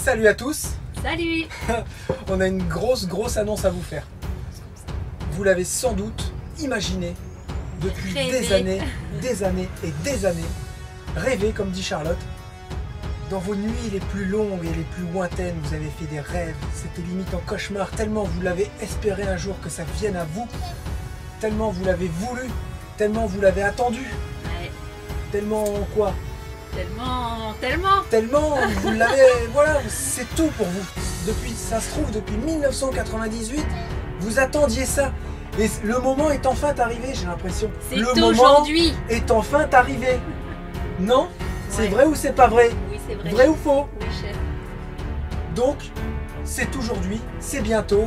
Salut à tous. Salut. On a une grosse annonce à vous faire. Vous l'avez sans doute imaginé depuis des années et des années. Rêvé, comme dit Charlotte. Dans vos nuits les plus longues et les plus lointaines, vous avez fait des rêves. C'était limite un cauchemar, tellement vous l'avez espéré un jour que ça vienne à vous. Tellement vous l'avez voulu. Tellement vous l'avez attendu. Ouais. Tellement quoi? Tellement vous l'avez, voilà, c'est tout pour vous. Depuis, ça se trouve, depuis 1998, vous attendiez ça. Et le moment est enfin arrivé, j'ai l'impression. C'est aujourd'hui. Est enfin arrivé. Non? C'est Ouais. vrai ou c'est pas vrai? Oui, c'est vrai. Vrai ou faux? Oui, chef. Donc, c'est aujourd'hui, c'est bientôt.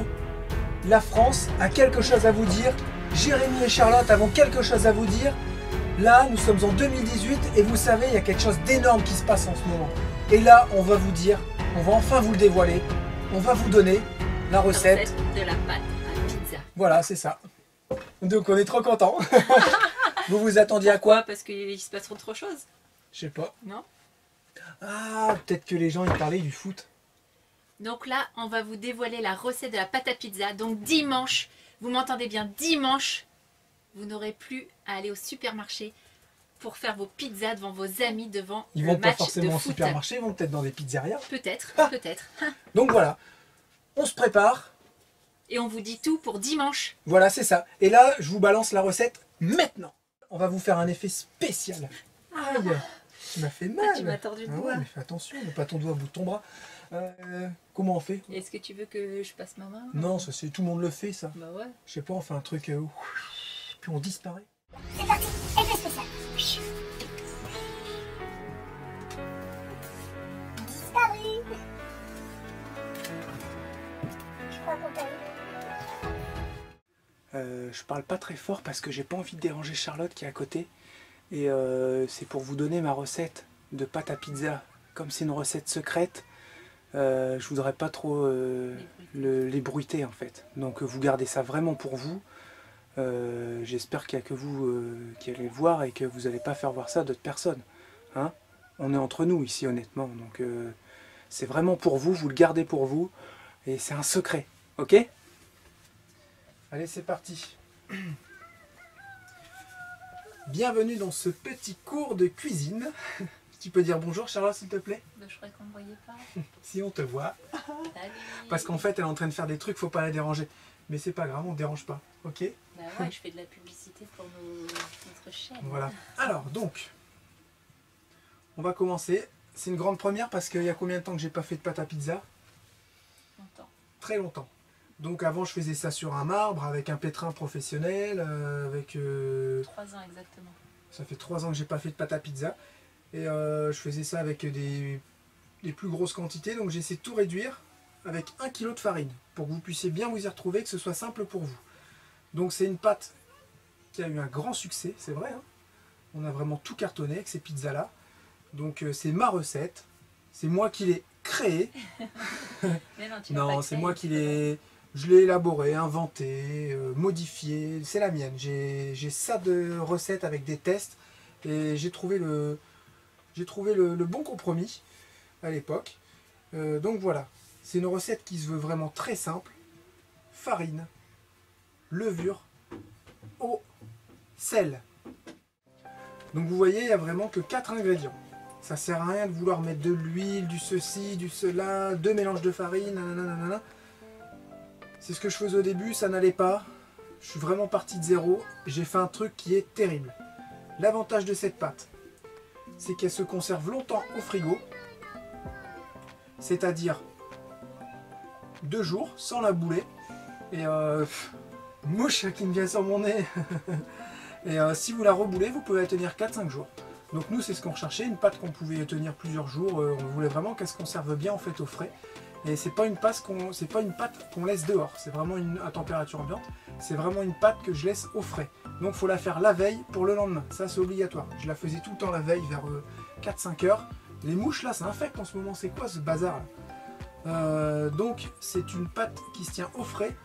La France a quelque chose à vous dire. Jérémy et Charlotte avons quelque chose à vous dire. Là, nous sommes en 2018 et vous savez, il y a quelque chose d'énorme qui se passe en ce moment. Et là, on va vous dire, on va enfin vous le dévoiler. On va vous donner la recette de la pâte à pizza. Voilà, c'est ça. Donc, on est trop contents. Vous vous attendiez à quoi? Parce qu'il se passe trop de choses. Je sais pas. Non? Ah, peut-être que les gens ils parlaient du foot. Donc là, on va vous dévoiler la recette de la pâte à pizza. Donc dimanche, vous m'entendez bien, dimanche, vous n'aurez plus à aller au supermarché pour faire vos pizzas devant vos amis, devant Ils le vont pas match de forcément au foot. supermarché, ils vont peut-être dans des pizzerias. Peut-être, Ah. peut-être. Donc voilà, on se prépare. Et on vous dit tout pour dimanche. Voilà, c'est ça. Et là, je vous balance la recette maintenant. On va vous faire un effet spécial. Aïe, tu m'as fait mal. Ah, tu m'as tordu le doigt. Ouais, mais fais attention, ne pas ton doigt au bout de ton bras. Comment on fait? Est-ce que tu veux que je passe ma main? Non, ça c'est tout le monde le fait ça. Bah ouais. Je sais pas, on fait un truc puis on disparaît. C'est parti, effet spécial. Disparu. Je crois qu'on t'a eu. Je parle pas très fort parce que j'ai pas envie de déranger Charlotte qui est à côté. Et c'est pour vous donner ma recette de pâte à pizza. Comme c'est une recette secrète, je voudrais pas trop l'ébruiter en fait. Donc vous gardez ça vraiment pour vous. J'espère qu'il n'y a que vous qui allez le voir et que vous n'allez pas faire voir ça à d'autres personnes. Hein? On est entre nous ici honnêtement. Donc c'est vraiment pour vous, vous le gardez pour vous. Et c'est un secret. Ok? Allez, c'est parti. Bienvenue dans ce petit cours de cuisine. Tu peux dire bonjour Charlotte s'il te plaît? Je croyais qu'on ne voyait pas. Si on te voit. Salut. Parce qu'en fait elle est en train de faire des trucs, faut pas la déranger. Mais c'est pas grave, on ne dérange pas. Ok? Bah ouais, je fais de la publicité pour notre chaîne. Voilà. Alors donc, on va commencer. C'est une grande première parce qu'il y a combien de temps que j'ai pas fait de pâte à pizza? Longtemps. Très longtemps. Donc avant je faisais ça sur un marbre avec un pétrin professionnel, avec 3 ans exactement. ça fait 3 ans que j'ai pas fait de pâte à pizza. Et je faisais ça avec des plus grosses quantités. Donc j'essaie de tout réduire avec 1 kg de farine. Pour que vous puissiez bien vous y retrouver, que ce soit simple pour vous. Donc c'est une pâte qui a eu un grand succès, c'est vrai. Hein, on a vraiment tout cartonné avec ces pizzas-là. Donc c'est ma recette. C'est moi qui l'ai créée. Mais non, tu l'as pas Non, c'est créé, moi qui c'est l'ai... Je l'ai élaboré, inventé, modifié. C'est la mienne. J'ai ça de recettes avec des tests. Et j'ai trouvé le bon compromis à l'époque. Donc voilà. C'est une recette qui se veut vraiment très simple. Farine, levure, eau, sel. Donc vous voyez, il n'y a vraiment que 4 ingrédients. Ça sert à rien de vouloir mettre de l'huile, du ceci, du cela, 2 mélanges de farine, nanana. C'est ce que je faisais au début, ça n'allait pas. Je suis vraiment parti de zéro. J'ai fait un truc qui est terrible. L'avantage de cette pâte, c'est qu'elle se conserve longtemps au frigo. C'est-à-dire 2 jours sans la bouler. Et mouche qui me vient sur mon nez. Et si vous la reboulez, vous pouvez la tenir 4-5 jours. Donc nous, c'est ce qu'on recherchait, une pâte qu'on pouvait tenir plusieurs jours. On voulait vraiment qu'elle se conserve bien en fait au frais. Et c'est pas une pâte qu'on laisse dehors, c'est vraiment à température ambiante. C'est vraiment une pâte que je laisse au frais. Donc il faut la faire la veille pour le lendemain, ça c'est obligatoire. Je la faisais tout le temps la veille vers 4-5 heures. Les mouches là, ça infecte en ce moment, c'est quoi ce bazar là? Donc c'est une pâte qui se tient au frais.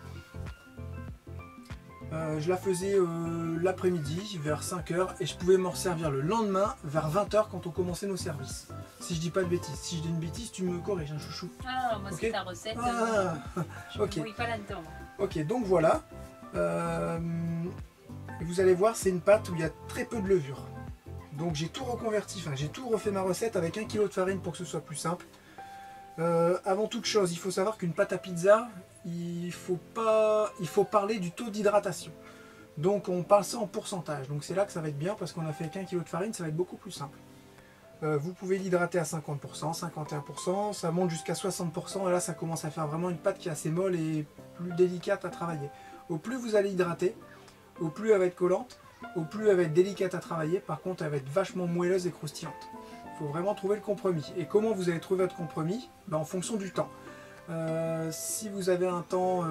Je la faisais l'après-midi vers 5 h et je pouvais m'en servir le lendemain vers 20 h quand on commençait nos services. Si je dis pas de bêtises. Si je dis une bêtise, tu me corriges, hein, chouchou. Ah, moi Ok. c'est ta recette. Je ok. ne me pas là-dedans. Ok, donc voilà. Vous allez voir, c'est une pâte où il y a très peu de levure. Donc j'ai tout reconverti, enfin j'ai tout refait ma recette avec 1 kg de farine pour que ce soit plus simple. Avant toute chose, il faut savoir qu'une pâte à pizza, il faut parler du taux d'hydratation. Donc on parle ça en pourcentage. Donc c'est là que ça va être bien parce qu'on a fait qu'un kilo de farine, ça va être beaucoup plus simple. Vous pouvez l'hydrater à 50%, 51%, ça monte jusqu'à 60%. Et là ça commence à faire vraiment une pâte qui est assez molle et plus délicate à travailler. Au plus vous allez hydrater, au plus elle va être collante, au plus elle va être délicate à travailler. Par contre elle va être vachement moelleuse et croustillante. Il faut vraiment trouver le compromis. Et comment vous allez trouver votre compromis? En fonction du temps. Si vous avez un temps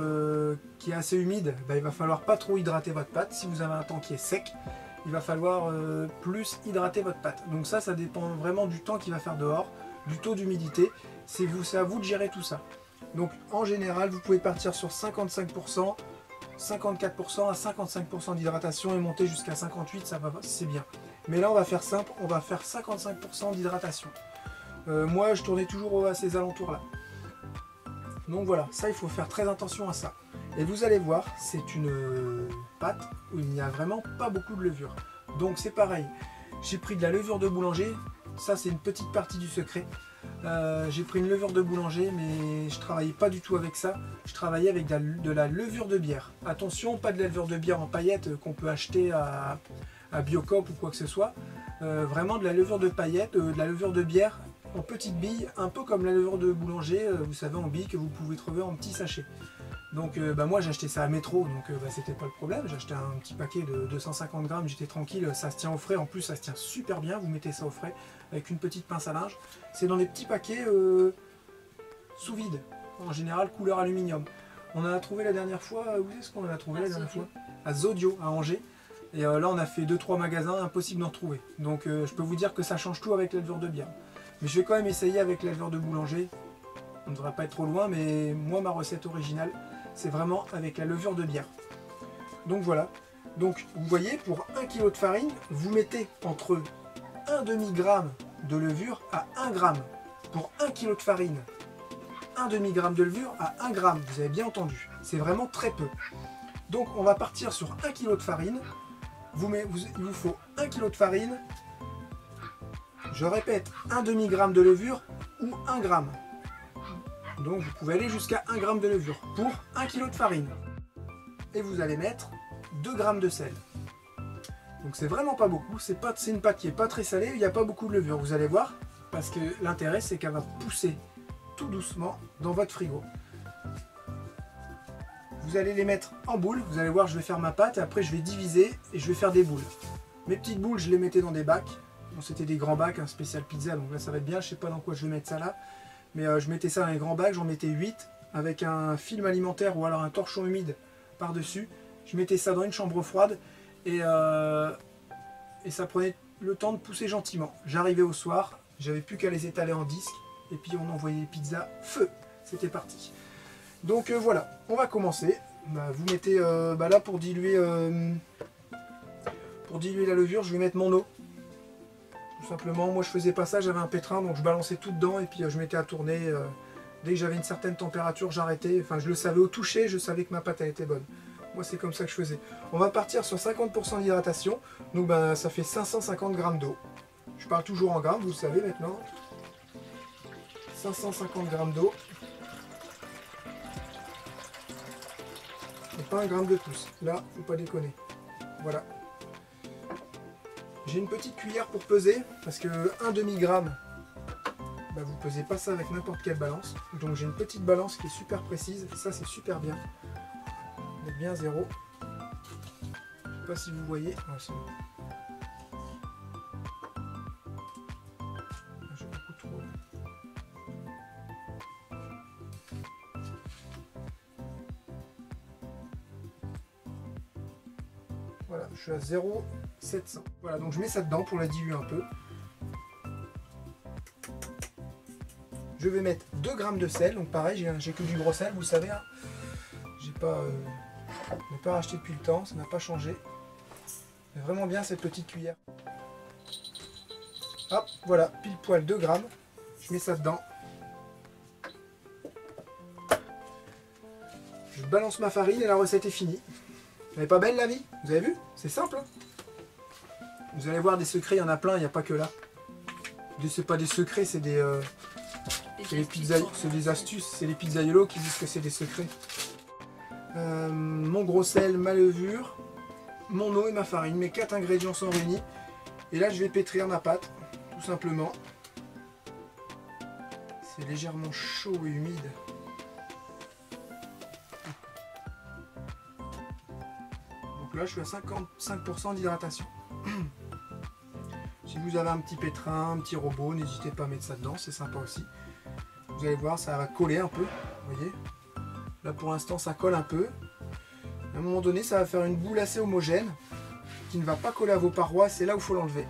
qui est assez humide, il va falloir pas trop hydrater votre pâte. Si vous avez un temps qui est sec, il va falloir plus hydrater votre pâte. Donc ça dépend vraiment du temps qu'il va faire dehors, du taux d'humidité. C'est à vous de gérer tout ça. Donc en général, vous pouvez partir sur 55%, 54% à 55% d'hydratation et monter jusqu'à 58%, c'est bien. Mais là, on va faire simple, on va faire 55% d'hydratation. Moi, je tournais toujours à ces alentours-là. Donc voilà, ça, il faut faire très attention à ça. Et vous allez voir, c'est une pâte où il n'y a vraiment pas beaucoup de levure. Donc c'est pareil, j'ai pris de la levure de boulanger, ça c'est une petite partie du secret. J'ai pris une levure de boulanger, mais je travaillais pas du tout avec ça. Je travaillais avec de la levure de bière. Attention, pas de la levure de bière en paillettes qu'on peut acheter à Biocop ou quoi que ce soit. Vraiment de la levure de paillettes, de la levure de bière en petites billes, un peu comme la levure de boulanger, vous savez, en billes que vous pouvez trouver en petits sachets. Donc moi j'ai acheté ça à Métro, donc c'était pas le problème. J'ai acheté un petit paquet de 250 grammes, j'étais tranquille, ça se tient au frais. En plus ça se tient super bien, vous mettez ça au frais avec une petite pince à linge. C'est dans des petits paquets sous vide, en général couleur aluminium. On en a trouvé la dernière fois, où est-ce qu'on en a trouvé la dernière fois? À Zodio, à Angers. Et là on a fait 2-3 magasins, impossible d'en retrouver. Donc je peux vous dire que ça change tout avec la levure de bière. Mais je vais quand même essayer avec la levure de boulanger. On ne devrait pas être trop loin, mais moi ma recette originale, c'est vraiment avec la levure de bière. Donc voilà. Donc vous voyez, pour 1 kg de farine, vous mettez entre 1 demi-gramme de levure à 1 gramme. Pour 1 kg de farine, 1 demi-gramme de levure à 1 gramme. Vous avez bien entendu. C'est vraiment très peu. Donc on va partir sur 1 kg de farine. Il vous faut 1 kg de farine. Je répète, 1 demi-gramme de levure ou 1 gramme. Donc vous pouvez aller jusqu'à 1 gramme de levure pour 1 kg de farine. Et vous allez mettre 2 grammes de sel. Donc c'est vraiment pas beaucoup, c'est une pâte qui n'est pas très salée, il n'y a pas beaucoup de levure, vous allez voir, parce que l'intérêt c'est qu'elle va pousser tout doucement dans votre frigo. Vous allez les mettre en boule, vous allez voir, je vais faire ma pâte et après je vais diviser et je vais faire des boules. Mes petites boules, je les mettais dans des bacs. Bon, c'était des grands bacs, un spécial pizza, donc là ça va être bien, je sais pas dans quoi je vais mettre ça là. Mais je mettais ça dans les grands bacs, j'en mettais 8 avec un film alimentaire ou alors un torchon humide par-dessus. Je mettais ça dans une chambre froide et ça prenait le temps de pousser gentiment. J'arrivais au soir, j'avais plus qu'à les étaler en disque et puis on envoyait les pizzas feu. C'était parti. Donc voilà, on va commencer. Vous mettez là pour diluer la levure, je vais mettre mon eau. Tout simplement, moi je faisais pas ça, j'avais un pétrin donc je balançais tout dedans et puis je mettais à tourner. Dès que j'avais une certaine température, j'arrêtais. Enfin, je le savais au toucher, je savais que ma pâte elle était bonne. Moi c'est comme ça que je faisais. On va partir sur 50% d'hydratation. Donc ça fait 550 grammes d'eau. Je parle toujours en grammes, vous le savez maintenant. 550 grammes d'eau. Et pas un gramme de plus. Là, faut pas déconner. Voilà. J'ai une petite cuillère pour peser, parce que 1 demi-gramme, vous pesez pas ça avec n'importe quelle balance. Donc j'ai une petite balance qui est super précise, ça c'est super bien. On est bien à 0. Je sais pas si vous voyez. Non, c'est bon. J'ai beaucoup trop. Voilà, je suis à 0,700. Voilà, donc je mets ça dedans pour la diluer un peu. Je vais mettre 2 grammes de sel, donc pareil, j'ai que du gros sel, vous savez. Hein. J'ai pas Je n'ai pas racheté depuis le temps, ça n'a pas changé. C'est vraiment bien cette petite cuillère. Hop, voilà, pile poil 2 grammes. Je mets ça dedans. Je balance ma farine et la recette est finie. Elle n'est pas belle la vie? Vous avez vu? C'est simple. Hein, vous allez voir des secrets, il y en a plein, il n'y a pas que là. C'est pas des secrets, c'est des... c'est des astuces, c'est les pizzaiolos qui disent que c'est des secrets. Mon gros sel, ma levure, mon eau et ma farine. Mes 4 ingrédients sont réunis. Et là je vais pétrir ma pâte, tout simplement. C'est légèrement chaud et humide. Donc là je suis à 55% d'hydratation. Si vous avez un petit pétrin, un petit robot, n'hésitez pas à mettre ça dedans, c'est sympa aussi. Vous allez voir, ça va coller un peu, vous voyez. Là pour l'instant ça colle un peu. À un moment donné ça va faire une boule assez homogène qui ne va pas coller à vos parois, c'est là où il faut l'enlever.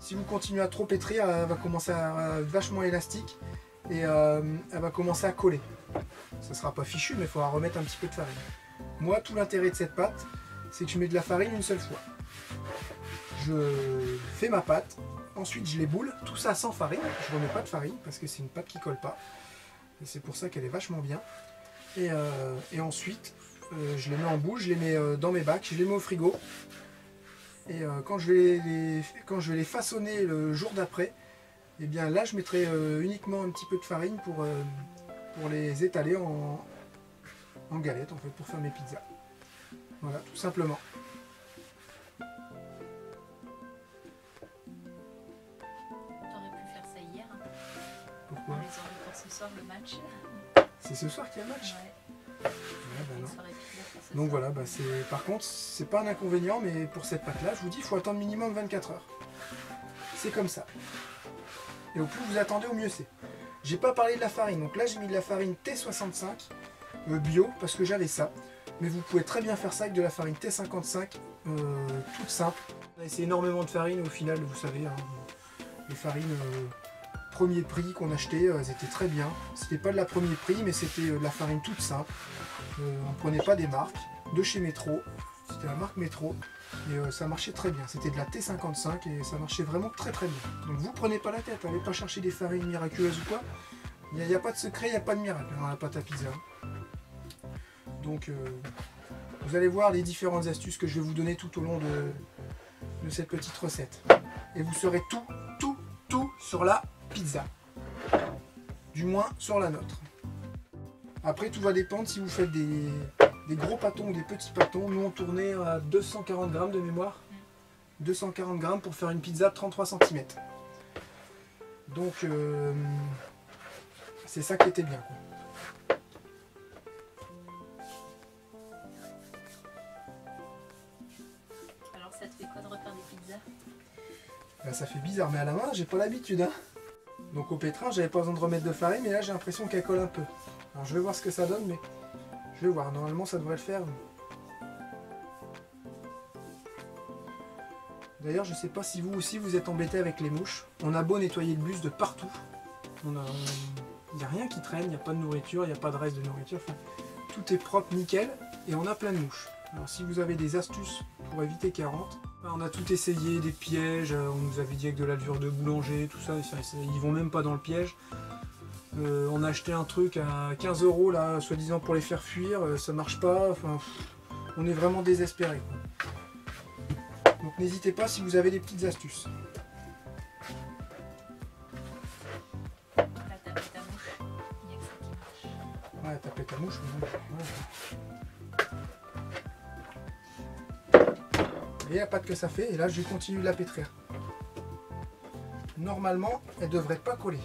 Si vous continuez à trop pétrir, elle va commencer à être vachement élastique et elle va commencer à coller. Ça ne sera pas fichu mais il faudra remettre un petit peu de farine. Moi tout l'intérêt de cette pâte, c'est que je mets de la farine une seule fois. Je fais ma pâte, ensuite je l'éboule, tout ça sans farine, je ne remets pas de farine parce que c'est une pâte qui ne colle pas. Et c'est pour ça qu'elle est vachement bien. Et ensuite, je les mets en boule, je les mets dans mes bacs, je les mets au frigo. Et quand je vais les façonner le jour d'après, et bien là je mettrai uniquement un petit peu de farine pour les étaler en galettes en fait, pour faire mes pizzas. Voilà, tout simplement. Pourquoi? Les envies pour ce soir le match. C'est ce soir qu'il y a le match? Ouais. Ouais, bah non. Donc voilà, bah par contre, c'est pas un inconvénient, mais pour cette pâte là, je vous dis, il faut attendre minimum 24 heures. C'est comme ça. Et au plus vous attendez, au mieux c'est. J'ai pas parlé de la farine, donc là j'ai mis de la farine T65 bio parce que j'avais ça. Mais vous pouvez très bien faire ça avec de la farine T55 toute simple. On a essayé énormément de farine, au final, vous savez, hein, les farines premier prix qu'on achetait, elles étaient très bien. C'était pas de la premier prix, mais c'était de la farine toute simple. On prenait pas des marques, de chez Métro. C'était la marque Métro. Et ça marchait très bien. C'était de la T55 et ça marchait vraiment très très bien. Donc vous prenez pas la tête, n'allez pas chercher des farines miraculeuses ou quoi. Il n'y a pas de secret, il n'y a pas de miracle dans la pâte à pizza. Donc vous allez voir les différentes astuces que je vais vous donner tout au long de cette petite recette. Et vous saurez tout sur la pizza. Du moins sur la nôtre. Après tout va dépendre si vous faites des gros pâtons ou des petits pâtons. Nous on tournait à 240 grammes de mémoire. 240 grammes pour faire une pizza de 33 cm. Donc c'est ça qui était bien, quoi. Alors ça te fait quoi de refaire des pizzas? Ben, ça fait bizarre, mais à la main j'ai pas l'habitude. Hein. Donc au pétrin j'avais pas besoin de remettre de farine, mais là j'ai l'impression qu'elle colle un peu. Alors je vais voir ce que ça donne, mais je vais voir. Normalement ça devrait le faire. D'ailleurs je sais pas si vous aussi vous êtes embêté avec les mouches. On a beau nettoyer le bus de partout. Il n'y a rien qui traîne, il n'y a pas de nourriture, il n'y a pas de reste de nourriture. Enfin, tout est propre, nickel, et on a plein de mouches. Alors si vous avez des astuces pour éviter qu'elles rentrent, on a tout essayé, des pièges, on nous avait dit avec de la levure de boulanger, tout ça, ils vont même pas dans le piège. On a acheté un truc à 15 € là, soi-disant pour les faire fuir, ça marche pas, enfin, on est vraiment désespéré. Donc n'hésitez pas si vous avez des petites astuces. Ouais, taper ta mouche. Et la pâte que ça fait, et là je continue de la pétrir. Normalement, elle devrait pas coller.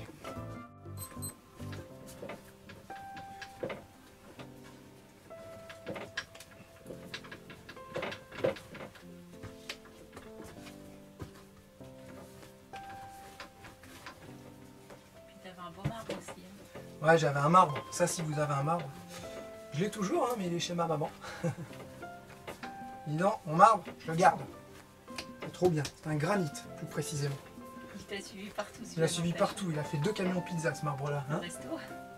Puis t'avais un beau marbre aussi. Hein. Ouais, j'avais un marbre. Ça, si vous avez un marbre. Je l'ai toujours, hein, mais il est chez ma maman. Dis non, mon marbre, je le garde. C'est trop bien. C'est un granit, plus précisément. Il t'a suivi partout. Il a suivi partout, il a fait 2 camions pizza ce marbre-là. Hein, Resto.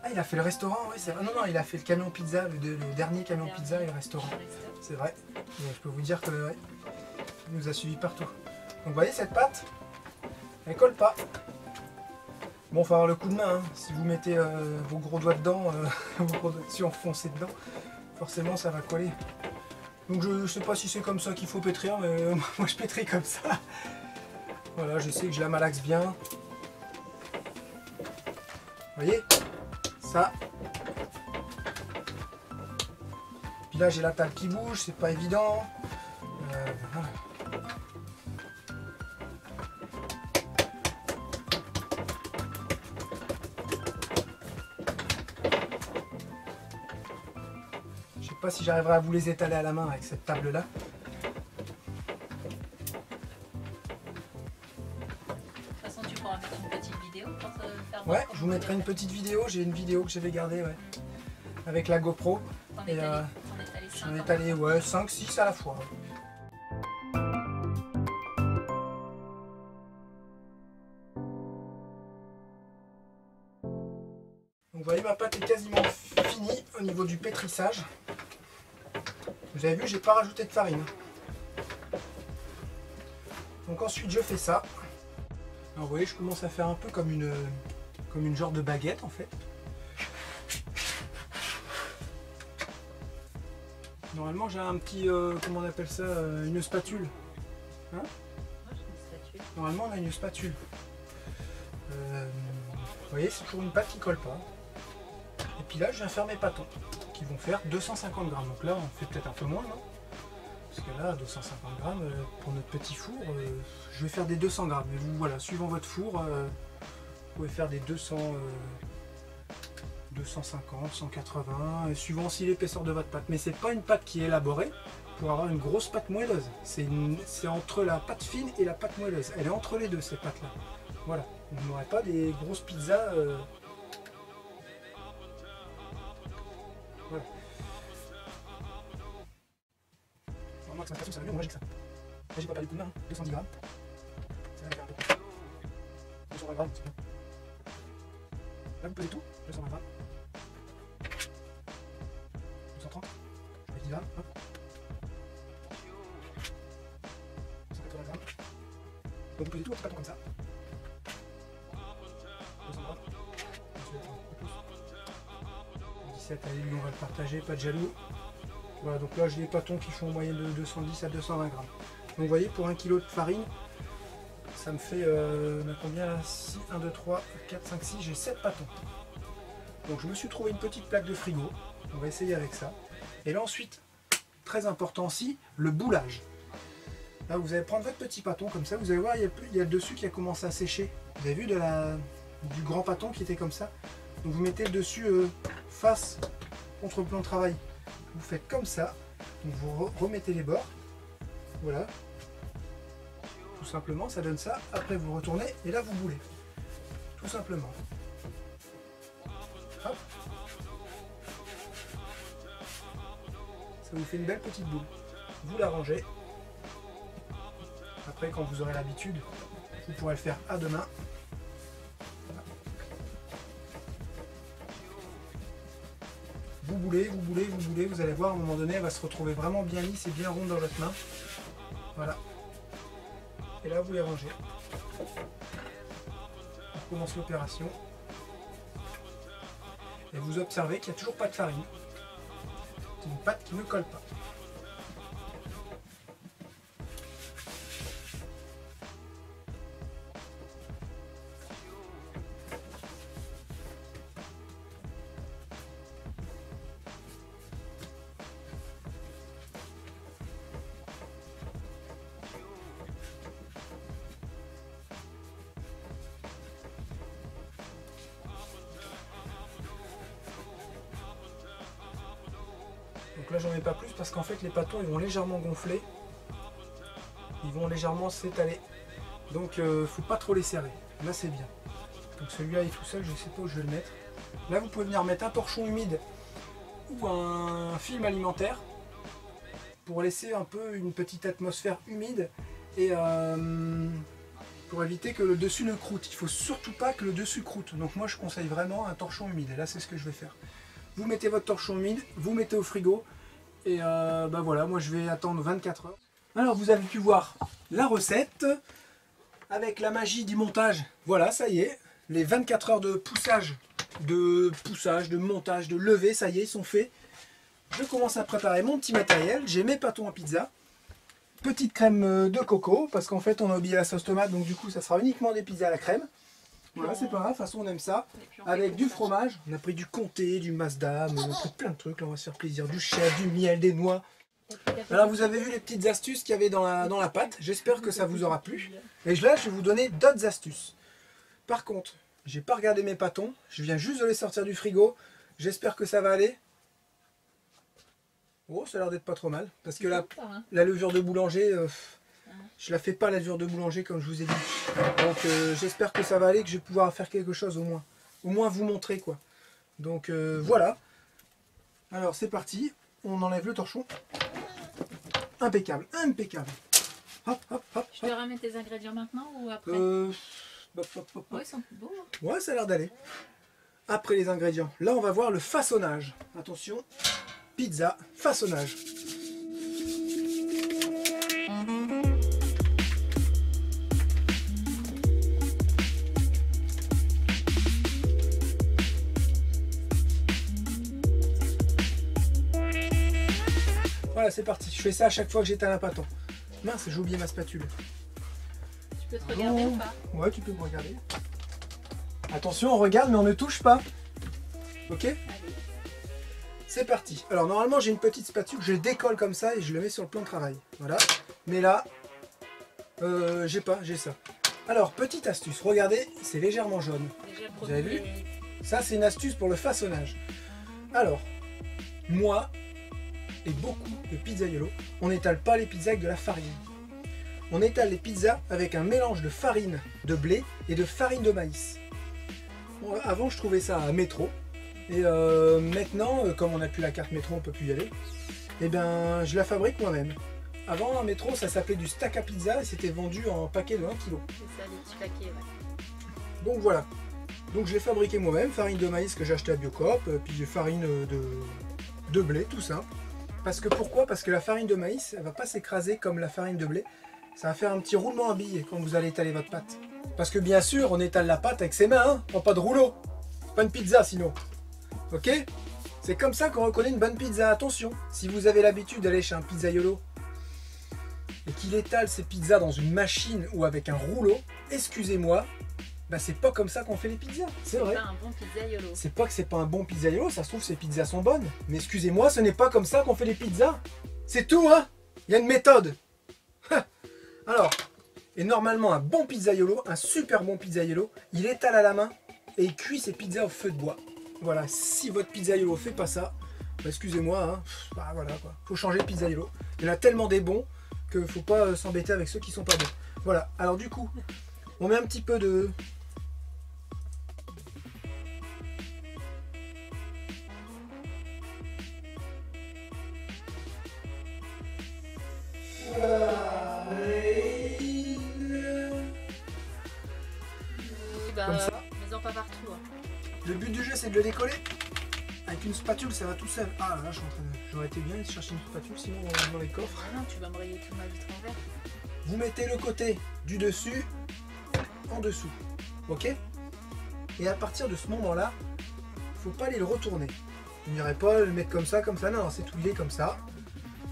ah, il a fait le restaurant, oui, c'est vrai. Non, non, il a fait le camion pizza, le dernier camion pizza et le restaurant. C'est vrai. Et je peux vous dire que ouais, il nous a suivis partout. Donc vous voyez cette pâte, elle colle pas. Bon, il faut avoir le coup de main. Hein. Si vous mettez vos gros doigts dedans, vos gros doigts dessus enfoncés dedans, forcément ça va coller. Donc je sais pas si c'est comme ça qu'il faut pétrir, mais moi je pétris comme ça. Voilà, je sais que je la malaxe bien. Vous voyez ça. Puis là j'ai la table qui bouge, c'est pas évident. Voilà. Je sais pas si j'arriverai à vous les étaler à la main avec cette table là. Ouais, je vous mettrai une petite vidéo, j'ai une vidéo que j'avais gardée ouais, avec la GoPro. Et j'en ai étalé ouais, 5-6 à la fois. Donc vous voyez, ma pâte est quasiment finie au niveau du pétrissage. Vous avez vu, j'ai pas rajouté de farine. Donc ensuite je fais ça. Alors vous voyez, je commence à faire un peu comme une genre de baguette en fait. Normalement j'ai un petit, comment on appelle ça, une spatule. Hein? Normalement on a une spatule. Vous voyez, c'est toujours une pâte qui colle pas. Et puis là je viens faire mes pâtons qui vont faire 250 grammes. Donc là on fait peut-être un peu moins, non? Parce que là 250 grammes pour notre petit four, je vais faire des 200 grammes. Mais vous voilà, suivant votre four, vous pouvez faire des 200, 250, 180, suivant aussi l'épaisseur de votre pâte. Mais c'est pas une pâte qui est élaborée pour avoir une grosse pâte moelleuse. C'est entre la pâte fine et la pâte moelleuse. Elle est entre les deux, cette pâte-là. Voilà. Vous n'aurez pas des grosses pizzas. Voilà. Normalement, ça va mieux, on va que ça. Là, j'ai pas perdu de main, hein. 210 grammes. Ça va faire un peu plus. 220 grammes, c'est bien. Là, vous pesez tout, 220 grammes. 230. Je mets 10 grammes, hop. 180 grammes. Donc, vous pesez tout, c'est pas tout comme ça. 200 grammes. 17, allez, lui, on va le partager, pas de jaloux. Voilà, donc là, j'ai des pâtons qui font en moyenne de 210 à 220 grammes. Donc, vous voyez, pour 1 kg de farine, ça me fait combien là? 6, 1, 2, 3, 4, 5, 6, j'ai 7 pâtons. Donc je me suis trouvé une petite plaque de frigo. On va essayer avec ça. Et là ensuite, très important aussi, le boulage. Là vous allez prendre votre petit pâton comme ça, vous allez voir, il y a le dessus qui a commencé à sécher. Vous avez vu du grand pâton qui était comme ça. Donc vous mettez le dessus face contre le plan de travail. Vous faites comme ça. Donc vous remettez les bords. Voilà. Tout simplement, ça donne ça. Après, vous retournez et là, vous boulez. Tout simplement. Hop. Ça vous fait une belle petite boule. Vous la rangez. Après, quand vous aurez l'habitude, vous pourrez le faire à deux mains. Vous boulez, vous boulez, vous boulez. Vous allez voir, à un moment donné, elle va se retrouver vraiment bien lisse et bien ronde dans votre main. Voilà. Et là, vous les rangez. On commence l'opération. Et vous observez qu'il n'y a toujours pas de farine. C'est une pâte qui ne colle pas. Donc là j'en mets pas plus parce qu'en fait les pâtons ils vont légèrement gonfler, ils vont légèrement s'étaler, donc faut pas trop les serrer. Là c'est bien. Donc celui-là est tout seul, je sais pas où je vais le mettre. Là vous pouvez venir mettre un torchon humide ou un film alimentaire pour laisser un peu une petite atmosphère humide et pour éviter que le dessus ne croûte. Il ne faut surtout pas que le dessus croûte. Donc moi je conseille vraiment un torchon humide. Et là c'est ce que je vais faire. Vous mettez votre torchon humide, vous mettez au frigo. Et bah voilà, moi je vais attendre 24 heures. Alors vous avez pu voir la recette. Avec la magie du montage. Voilà, ça y est. Les 24 heures de poussage, de montage, de levée, ça y est, ils sont faits. Je commence à préparer mon petit matériel. J'ai mes pâtons à pizza. Petite crème de coco, parce qu'en fait on a oublié la sauce tomate, donc du coup ça sera uniquement des pizzas à la crème. Voilà, c'est pas grave, de toute façon on aime ça. Avec du fromage, on a pris du comté, du Mazda, on a pris plein de trucs, là on va se faire plaisir. Du chèvre, du miel, des noix. Alors vous avez vu les petites astuces qu'il y avait dans la pâte, j'espère que ça vous aura plu. Et là je vais vous donner d'autres astuces. Par contre, j'ai pas regardé mes pâtons, je viens juste de les sortir du frigo, j'espère que ça va aller. Oh, ça a l'air d'être pas trop mal, parce que la levure de boulanger, je la fais pas la levure de boulanger comme je vous ai dit. Donc j'espère que ça va aller, que je vais pouvoir faire quelque chose au moins vous montrer quoi. Donc voilà. Alors c'est parti, on enlève le torchon. Impeccable, impeccable. Hop, hop, hop. Je te ramène tes ingrédients maintenant ou après? Ouais, ils sont beaux. ouais, ça a l'air d'aller. Après les ingrédients, là on va voir le façonnage. Attention, pizza, façonnage. Voilà, c'est parti. Je fais ça à chaque fois que j'éteins un pâton. Mince, j'ai oublié ma spatule. Tu peux te regarder ou pas? Ouais, tu peux me regarder. Attention, on regarde, mais on ne touche pas. Ok? Allez. C'est parti. Alors, normalement, j'ai une petite spatule. Je décolle comme ça et je le mets sur le plan de travail. Voilà. Mais là, j'ai pas, j'ai ça. Alors, petite astuce. Regardez, c'est légèrement jaune. Vous avez vu? Ça, c'est une astuce pour le façonnage. Alors, moi et beaucoup de pizzaiolos, on n'étale pas les pizzas avec de la farine. On étale les pizzas avec un mélange de farine de blé et de farine de maïs. Bon, avant, je trouvais ça à métro. Et maintenant, comme on n'a plus la carte métro, on peut plus y aller. Et bien, je la fabrique moi-même. Avant, en métro, ça s'appelait du stack à pizza et c'était vendu en paquet de 1 kg. C'est ça, les petits paquets, ouais. Donc voilà. Donc je l'ai fabriqué moi-même, farine de maïs que j'ai acheté à Biocoop, puis j'ai farine de blé, tout simple. Parce que pourquoi? Parce que la farine de maïs, elle va pas s'écraser comme la farine de blé. Ça va faire un petit roulement à billet quand vous allez étaler votre pâte. Parce que bien sûr, on étale la pâte avec ses mains, hein, prend pas de rouleau. C'est pas une pizza sinon. Ok? C'est comme ça qu'on reconnaît une bonne pizza. Attention, si vous avez l'habitude d'aller chez un pizzaiolo et qu'il étale ses pizzas dans une machine ou avec un rouleau, excusez-moi, bah c'est pas comme ça qu'on fait les pizzas. C'est vrai. C'est pas un bon pizzaiolo. C'est pas que c'est pas un bon pizzaiolo, ça se trouve ces pizzas sont bonnes. Mais excusez-moi, ce n'est pas comme ça qu'on fait les pizzas. C'est tout, hein? Il y a une méthode. Alors, et normalement un bon pizzaiolo, un super bon pizzaiolo, il étale à la main et il cuit ses pizzas au feu de bois. Voilà, si votre pizzaiolo fait pas ça, bah excusez-moi, hein, bah voilà quoi, faut changer de pizzaiolo. Il y en a tellement des bons que faut pas s'embêter avec ceux qui sont pas bons. Voilà, alors du coup, on met un petit peu de... Comme ça. Mais en pas partout. Hein. Le but du jeu c'est de le décoller. Avec une spatule ça va tout seul. Ah là je suis en train de... J'aurais été bien de chercher une spatule sinon on va dans les coffres. Ah non, tu vas me rayer tout ma vitre en verre. Vous mettez le côté du dessus en dessous. Ok? Et à partir de ce moment là, faut pas aller le retourner. Vous n'irez pas le mettre comme ça, non, c'est tout lié comme ça.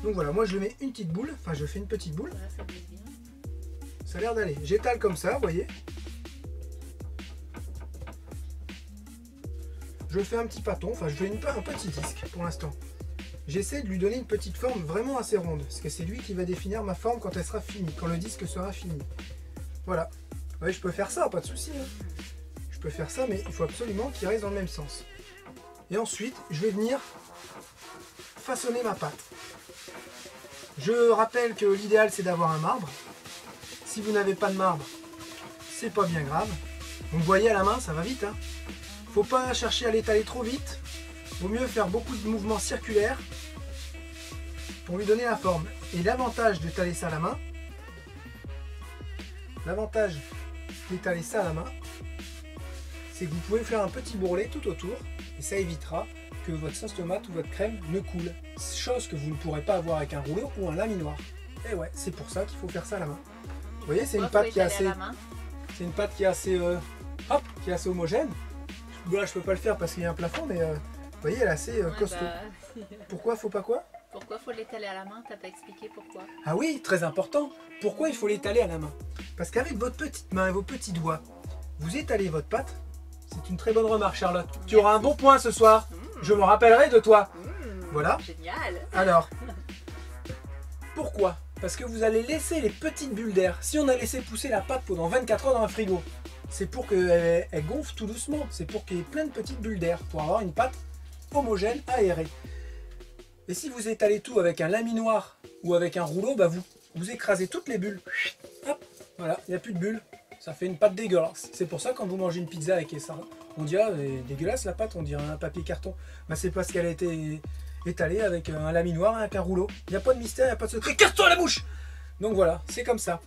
Donc voilà, moi je le mets une petite boule, enfin je fais une petite boule. Voilà, ça bouge bien. Ça a l'air d'aller. J'étale comme ça, vous voyez. Je fais un petit pâton, enfin je fais un petit disque pour l'instant. J'essaie de lui donner une petite forme vraiment assez ronde, parce que c'est lui qui va définir ma forme quand elle sera finie, quand le disque sera fini. Voilà. Ouais, je peux faire ça, pas de souci. Hein. Je peux faire ça, mais il faut absolument qu'il reste dans le même sens. Et ensuite, je vais venir façonner ma pâte. Je rappelle que l'idéal c'est d'avoir un marbre. Si vous n'avez pas de marbre, c'est pas bien grave. Donc vous voyez à la main, ça va vite. Hein. Faut pas chercher à l'étaler trop vite. Vaut mieux faire beaucoup de mouvements circulaires pour lui donner la forme. Et l'avantage d'étaler ça à la main, l'avantage d'étaler ça à la main, c'est que vous pouvez faire un petit bourrelet tout autour et ça évitera que votre sauce tomate ou votre crème ne coule. Chose que vous ne pourrez pas avoir avec un rouleau ou un laminoir. Et ouais, c'est pour ça qu'il faut faire ça à la main. Vous voyez, c'est une pâte qui est assez... C'est une pâte qui est assez... hop, qui est assez homogène. Là, je peux pas le faire parce qu'il y a un plafond, mais vous voyez, elle est assez costaud. Bah... Pourquoi faut pas quoi? Pourquoi faut l'étaler à la main? T'as pas expliqué pourquoi? Ah oui, très important. Pourquoi il faut l'étaler à la main? Parce qu'avec votre petite main et vos petits doigts, vous étalez votre pâte. C'est une très bonne remarque, Charlotte. Merci. Tu auras un bon point ce soir. Je me rappellerai de toi. Voilà. Génial. Alors, pourquoi? Parce que vous allez laisser les petites bulles d'air. Si on a laissé pousser la pâte pendant 24 heures dans un frigo, c'est pour qu'elle gonfle tout doucement. C'est pour qu'il y ait plein de petites bulles d'air, pour avoir une pâte homogène, aérée. Et si vous étalez tout avec un laminoir ou avec un rouleau, bah vous écrasez toutes les bulles. Hop, voilà, il n'y a plus de bulles. Ça fait une pâte dégueulasse. C'est pour ça quand vous mangez une pizza avec ça, on dit ah, dégueulasse la pâte, on dirait un papier carton. Bah, c'est parce qu'elle a été étalée avec un laminoir, avec un rouleau. Il n'y a pas de mystère, il n'y a pas de secret. Casse-toi la bouche! Donc voilà, c'est comme ça.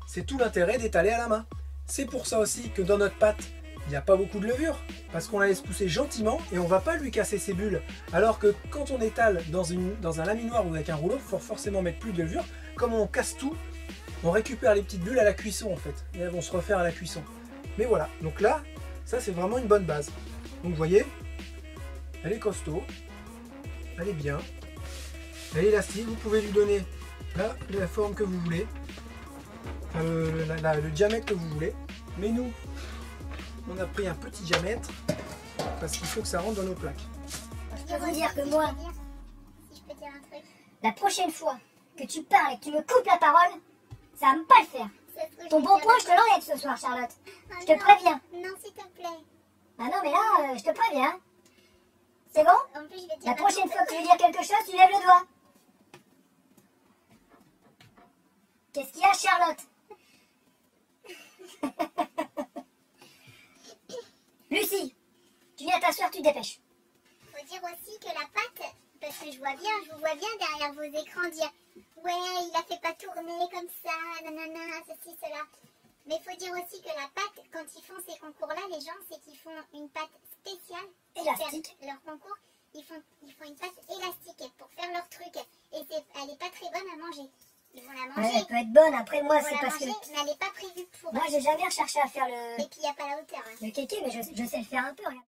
C'est tout l'intérêt d'étaler à la main. C'est pour ça aussi que dans notre pâte, il n'y a pas beaucoup de levure. Parce qu'on la laisse pousser gentiment et on ne va pas lui casser ses bulles. Alors que quand on étale dans un laminoir ou avec un rouleau, il faut forcément mettre plus de levure. Comme on casse tout, on récupère les petites bulles à la cuisson en fait. Et elles vont se refaire à la cuisson. Mais voilà, donc là, ça c'est vraiment une bonne base. Donc vous voyez, elle est costaud, elle est bien, elle est élastique, vous pouvez lui donner là, la forme que vous voulez, enfin, le diamètre que vous voulez. Mais nous, on a pris un petit diamètre parce qu'il faut que ça rentre dans nos plaques. Je peux vous dire que moi, si je peux dire un truc, la prochaine fois que tu parles et que tu me coupes la parole, ça va pas le faire. Ton bon point, je te l'enlève ce soir, Charlotte. Je te préviens. Non, s'il te plaît. Ah non, mais là, je te préviens. C'est bon? En plus, je vais dire La prochaine fois que tu veux dire quelque chose, tu lèves le doigt. Qu'est-ce qu'il y a, Charlotte? Lucie, tu viens t'asseoir, tu te dépêches. Faut dire aussi que la pâte, parce que je vous vois bien derrière vos écrans dire ouais, il a fait pas tourner comme ça, nanana, ceci, cela. Mais il faut dire aussi que la pâte, quand ils font ces concours-là, les gens, c'est qu'ils font une pâte spéciale pour Élastique. faire leur concours. Ils font une pâte élastique pour faire leur truc. Et elle n'est pas très bonne à manger. Ils vont la Ouais, manger. elle peut être bonne, après moi, Ils vont c'est la parce que... manger, mais elle n'est pas prévue pour Moi, j'ai jamais recherché à faire Et puis, il n'y a pas la hauteur. Hein. le kéké, mais je sais le faire un peu, regarde.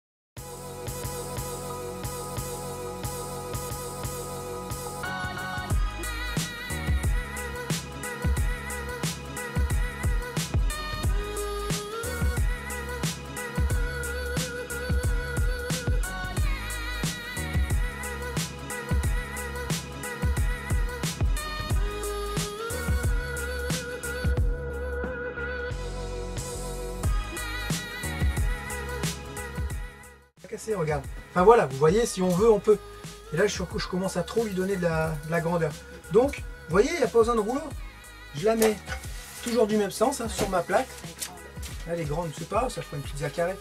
Cassé, regarde. Enfin voilà, vous voyez, si on veut, on peut. Et là, je commence à trop lui donner de la grandeur. Donc, vous voyez, il n'y a pas besoin de rouleau. Je la mets toujours du même sens, hein, sur ma plaque. Elle est grande, je sais pas, ça fera une pizza carrée.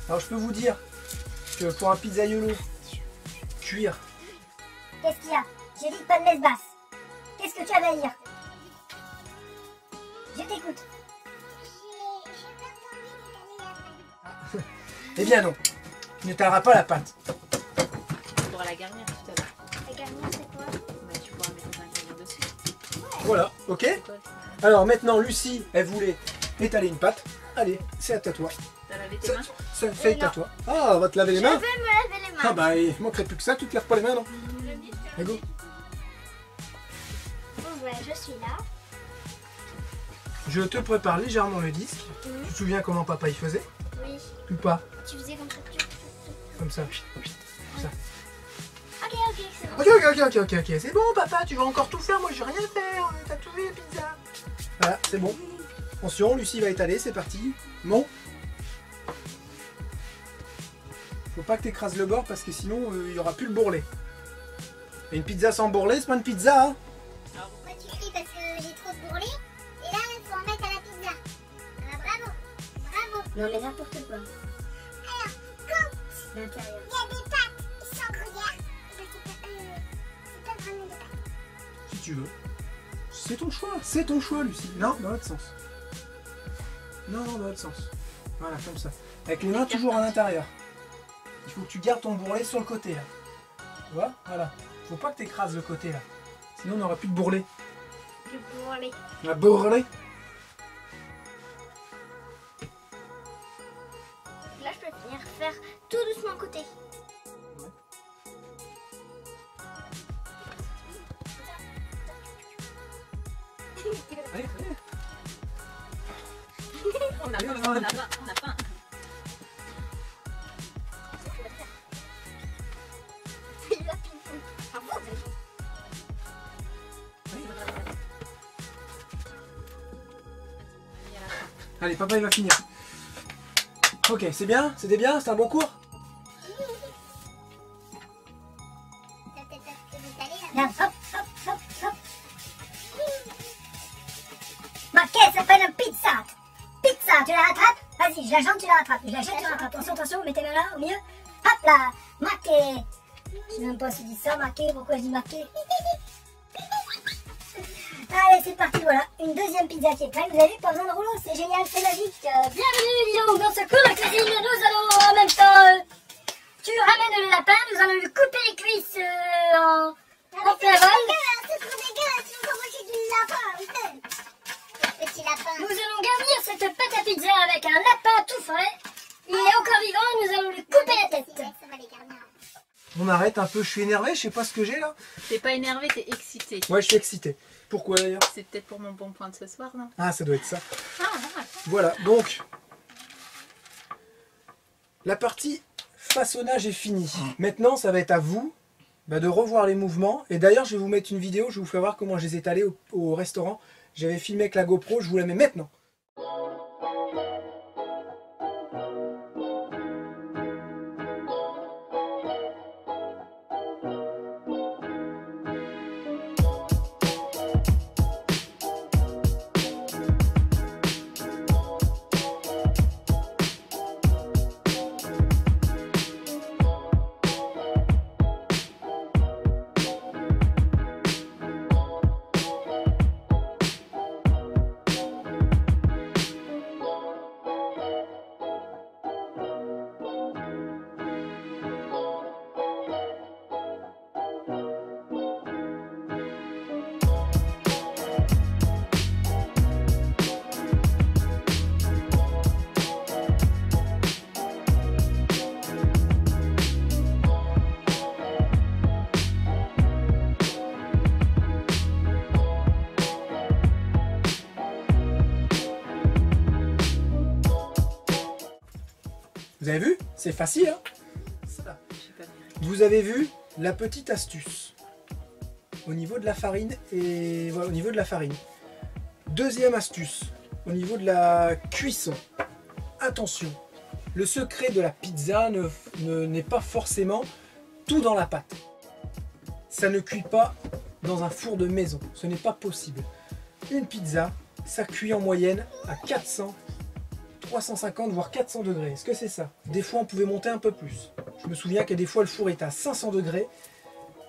Alors, je peux vous dire que pour un pizzaiolo, cuire. Qu'est-ce qu'il y a? J'ai dit pas de messe basse. Qu'est-ce que tu avais à dire? Je t'écoute. Eh bien non, tu n'étaleras pas la pâte. Tu pourras la garnir tout à l'heure. La garnir, c'est quoi? Bah, tu pourras mettre un ingrédient dessus. Voilà, ok. Alors maintenant, Lucie, elle voulait étaler une pâte. Allez, c'est à toi. T'as lavé tes mains? Ça fait à toi. Ah, on va te laver les mains. Je vais me laver les mains. Ah bah, il manquerait plus que ça, tu te laves pas les mains, non? Allez, go. Bon, voilà, je suis là. Je te prépare légèrement le disque. Tu te souviens comment papa il faisait? Oui. Ou pas? Tu faisais comme ça. Comme ça. Comme ça. Ok, c'est bon. Ok, c'est bon papa, tu vas encore tout faire, moi je vais rien faire, t'as tout fait la pizza. Voilà, c'est bon. Attention, Lucie va étaler, c'est parti. Bon. Faut pas que tu écrases le bord parce que sinon il n'y aura plus le bourrelet. Et une pizza sans bourrelet, c'est pas une pizza, hein. Pourquoi tu cries? Parce que j'ai trop de bourrelets. Et là, il faut en mettre à la pizza. Ah, bravo. Bravo. Non, mais n'importe quoi. Alors, quand L'intérieur. il y a des pâtes sans gruyère, c'est pas vraiment des pâtes. Si tu veux. C'est ton choix, Lucie. Non, dans l'autre sens. Non, non, dans l'autre sens. Voilà, comme ça. Avec les mains toujours à l'intérieur. Il faut que tu gardes ton bourrelet sur le côté là. Tu vois? Voilà. Faut pas que tu écrases le côté là. Sinon on n'aura plus de bourrelet. Du bourrelet. La bourrelet. Là, je peux venir faire tout doucement à côté. Allez, allez. On a faim, on a faim, on a faim. Allez, papa il va finir. Ok, c'est bien? C'était bien? C'était un bon cours? Regarde, hop, hop, hop, hop. Marqué, ça s'appelle un pizza. Pizza, tu la rattrapes? Vas-y, je la jante, tu la rattrapes. Je la jette, tu la rattrapes. Attention, attention, mets tes mains là, au milieu. Hop là, marqué. Je sais même pas si je dis ça, marqué. Pourquoi je dis marqué? Allez, c'est parti, voilà. Une deuxième pizza qui est prête. Vous avez vu, pas besoin de rouleau, c'est génial, c'est magique. Bienvenue, dis donc, dans ce cours de cuisine. Nous allons en même temps... tu ramènes le lapin, nous allons lui couper les cuisses en plein vol. C'est trop dégueulasse, tu vas manger du lapin. Petit lapin. Nous allons garnir cette pâte à pizza avec un lapin tout frais. Il est encore vivant et nous allons lui couper la tête. Ça va les garnir. On arrête un peu, je suis énervé, je sais pas ce que j'ai là. T'es pas énervé, t'es excité. Ouais, je suis excité. Pourquoi d'ailleurs? C'est peut-être pour mon bon point de ce soir, non? Ah, ça doit être ça. Ah, ah, Voilà, donc la partie façonnage est finie. Maintenant, ça va être à vous de revoir les mouvements. Et d'ailleurs, je vais vous mettre une vidéo, je vais vous faire voir comment je les ai étalés au restaurant. J'avais filmé avec la GoPro, je vous la mets maintenant. Vous avez vu? C'est facile, hein? j'ai pas vérifié. Vous avez vu la petite astuce au niveau de la farine et voilà, au niveau de la farine. Deuxième astuce au niveau de la cuisson. Attention, le secret de la pizza n'est pas forcément tout dans la pâte. Ça ne cuit pas dans un four de maison, ce n'est pas possible. Une pizza, ça cuit en moyenne à 400, 350 voire 400 degrés. Est-ce que c'est ça? Des fois on pouvait monter un peu plus. Je me souviens que des fois le four était à 500 degrés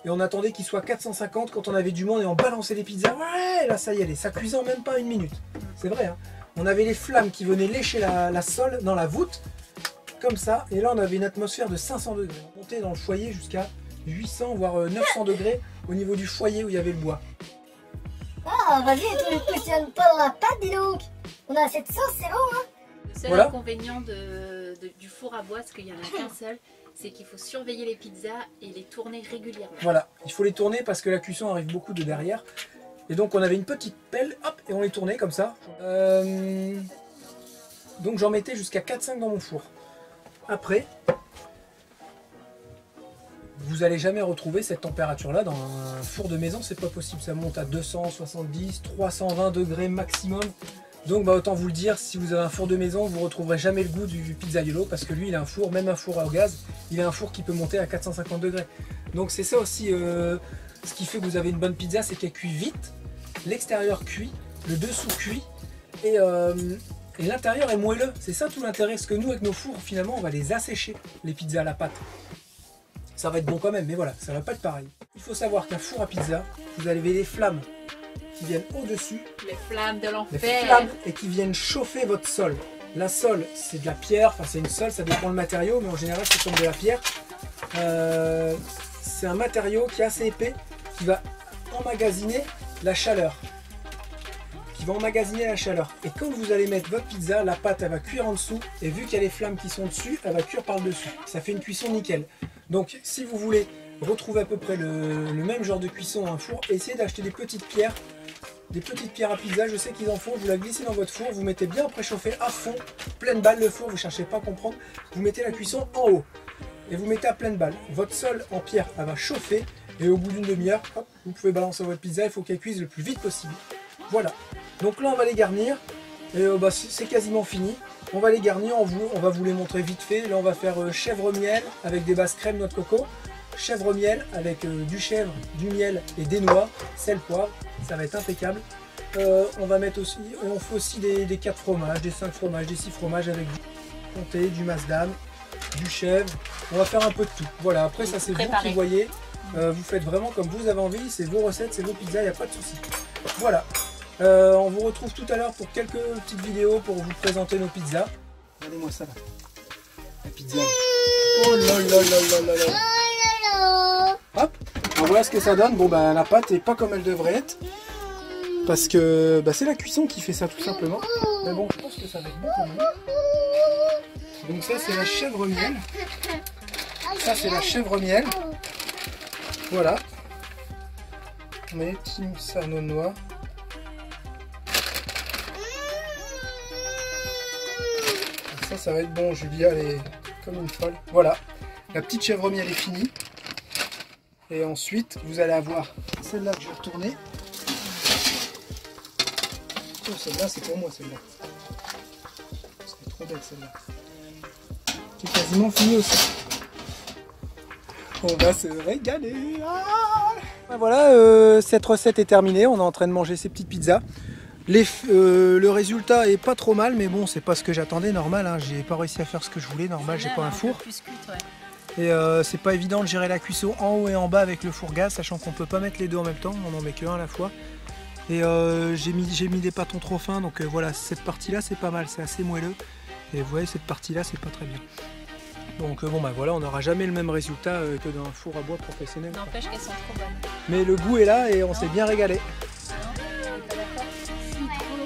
et on attendait qu'il soit 450 quand on avait du monde et on balançait les pizzas. Ouais, là ça y est, ça cuisait en même pas une minute. C'est vrai, hein. On avait les flammes qui venaient lécher la sole dans la voûte, comme ça, et là on avait une atmosphère de 500 degrés. On montait dans le foyer jusqu'à 800 voire 900 degrés au niveau du foyer où il y avait le bois. Ah, vas-y, tu ne cuisines pas dans la pâte, dis donc. On a cette sauce, c'est bon, hein. Le seul Voilà. inconvénient du four à bois, parce qu'il n'y en a qu'un seul, c'est qu'il faut surveiller les pizzas et les tourner régulièrement. Voilà, il faut les tourner parce que la cuisson arrive beaucoup de derrière. Et donc on avait une petite pelle, hop, et on les tournait comme ça. Donc j'en mettais jusqu'à 4-5 dans mon four. Après, vous n'allez jamais retrouver cette température-là dans un four de maison, c'est pas possible. Ça monte à 270, 320 degrés maximum. Donc autant vous le dire, si vous avez un four de maison, vous ne retrouverez jamais le goût du pizzaiolo parce que lui il a un four, même un four au gaz, il a un four qui peut monter à 450 degrés. Donc c'est ça aussi ce qui fait que vous avez une bonne pizza, c'est qu'elle cuit vite, l'extérieur cuit, le dessous cuit et l'intérieur est moelleux. C'est ça tout l'intérêt, parce que nous avec nos fours finalement on va les assécher, les pizzas à la pâte. Ça va être bon quand même, mais voilà, ça va pas être pareil. Il faut savoir qu'un four à pizza, vous avez les flammes qui viennent au-dessus, Les flammes de les l'enfer. flammes et qui viennent chauffer votre sol. La sole, c'est de la pierre, enfin c'est une sole, ça dépend le matériau, mais en général c'est comme de la pierre. C'est un matériau qui est assez épais, qui va emmagasiner la chaleur. Et quand vous allez mettre votre pizza, la pâte elle va cuire en dessous, et vu qu'il y a les flammes qui sont dessus, elle va cuire par le dessus. Ça fait une cuisson nickel. Donc si vous voulez retrouver à peu près le même genre de cuisson à un four, essayez d'acheter des petites pierres à pizza, je sais qu'ils en font, vous la glissez dans votre four, vous mettez bien préchauffer à fond, pleine balle le four, vous cherchez pas à comprendre, vous mettez la cuisson en haut et vous mettez à pleine balle. Votre sole en pierre, elle va chauffer et au bout d'une demi-heure, vous pouvez balancer votre pizza, il faut qu'elle cuise le plus vite possible. Voilà, donc là on va les garnir et c'est quasiment fini. On va les garnir, on va vous les montrer vite fait. Là on va faire chèvre miel avec des bases crème noix de coco, chèvre miel avec du chèvre, du miel et des noix, sel, poivre, ça va être impeccable. On va mettre aussi, on fait aussi des 4 fromages, des 5 fromages, des 6 fromages avec du comté, du masdam, du chèvre. On va faire un peu de tout. Voilà, après ça c'est vous qui voyez. Vous faites vraiment comme vous avez envie, c'est vos recettes, c'est vos pizzas, il n'y a pas de souci. Voilà. On vous retrouve tout à l'heure pour quelques petites vidéos pour vous présenter nos pizzas. Regardez-moi ça là. La pizza. Oh là là là là là là. Hop. Alors voilà ce que ça donne. Bon bah la pâte est pas comme elle devrait être. Parce que c'est la cuisson qui fait ça tout simplement. Mais bon, je pense que ça va être bon quand même. Donc ça c'est la chèvre miel. Ça c'est la chèvre miel. Voilà. On met Tim Sarno noix. Ça va être bon, Julia elle est comme une folle. Voilà, la petite chèvre miel est finie. Et ensuite, vous allez avoir celle-là que je vais retourner. Oh, celle-là c'est pour moi, celle-là. C'est trop belle celle-là. Qui est quasiment finie aussi. On va se régaler. Voilà, cette recette est terminée. On est en train de manger ces petites pizzas. Le résultat est pas trop mal, mais bon, c'est pas ce que j'attendais, normal, hein, j'ai pas réussi à faire ce que je voulais, normal, j'ai pas un four. Et c'est pas évident de gérer la cuisson en haut et en bas avec le four gaz, sachant qu'on peut pas mettre les deux en même temps, on en met qu'un à la fois. Et j'ai mis des pâtons trop fins, donc voilà, cette partie-là c'est pas mal, c'est assez moelleux. Et vous voyez, cette partie-là c'est pas très bien. Donc bon bah voilà, on n'aura jamais le même résultat que d'un four à bois professionnel. N'empêche qu'elles sont trop bonnes. Mais le goût est là et on s'est bien régalé.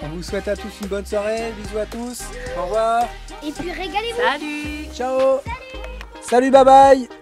On vous souhaite à tous une bonne soirée, bisous à tous, au revoir. Et puis régalez-vous. Salut. Ciao. Salut, bye bye.